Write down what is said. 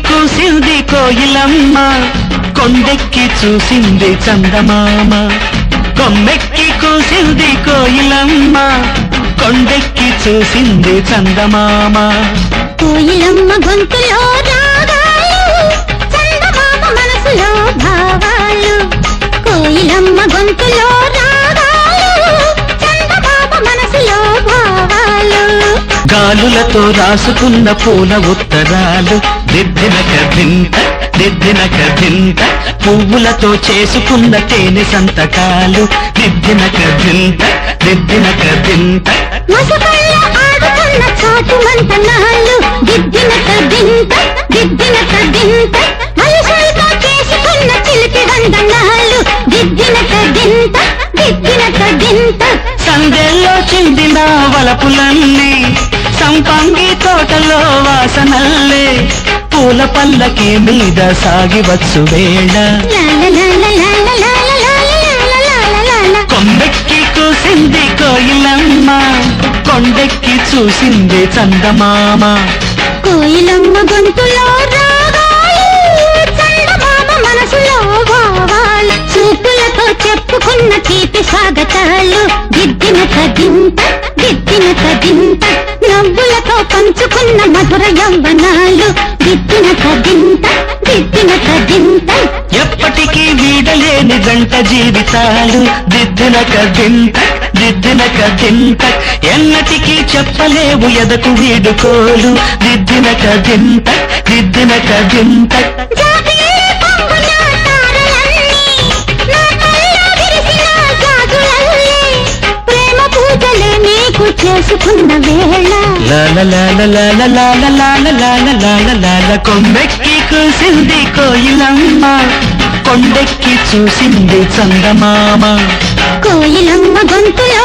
కూసింది కోయిలమ్మ, కొండెక్కి చూసింది చందమామ. కొమ్మెక్కి కూసింది కోయిలమ్మ, కొండెక్కి చూసింది చందమామ. కోయిలమ్మ గొంతులో రాగాలు, చందమామ మనసులో భావాలు. కోయిలమ్మ గొంతులో రాగాలు, చందమామ మనసులో భావాలు. గాలులతో రాసుకున్న పూల ఉత్తరాలు, దిద్దిన కథింత దిద్దిన కథింత. పువ్వులతో చేసుకున్న తేనె సంతకాలు, దిద్దిన కథింత దిద్దిన కథింత. మసకల్లో ఆడుతున్న చాటు మంతనాలు, దిద్దిన కథింత దిద్దిన కథింత. మనుషులతో చేసుకున్న చిలిపి వందనాలు, దిద్దిన కథింత దిద్దిన కథింత. సందెల్లో చిందిన వలపులన్నీ, సంపంగి తోటలో వాసనల్లే. పూల పల్లకి మీద సాగివచ్చు వేళ, కొమ్మెక్కి కూసింది కోయిలమ్మ, కొండెక్కి చూసింది చందమామ. కోయిలమ్మ గొంతులో రాగాలు, చందమామ మనసులో భావాలు. చూపులతో చెప్పుకున్న తీపి స్వాగతాలు, దిద్దిన కదింత దిద్దిన కదింత. నవ్వులతో పంచుకున్న మధుర యవ్వనాలు, దిద్దిన కదింత దిద్దిన కదింత. ఎప్పటికీ వీడలేని జంట జీవితాలు, దిద్దిన కదింత దిద్దిన కదింత. ఎన్నటికీ చెప్పలేవు ఎదకు వీడుకోలు, దిద్దిన కదింత దిద్దిన కదింత. జాబిల్లి పొంగున తారలన్నీ, నా కళ్ళలో విరిసిన గాజులల్లే. ప్రేమ పూజలే నీకు చేసుకున్న వేళ, లాల కొమ్మెక్కి కూసింది కోయిలమ్మ, కొండెక్కి చూసింది చందమామ. కోయిలమ్మ గొంతులో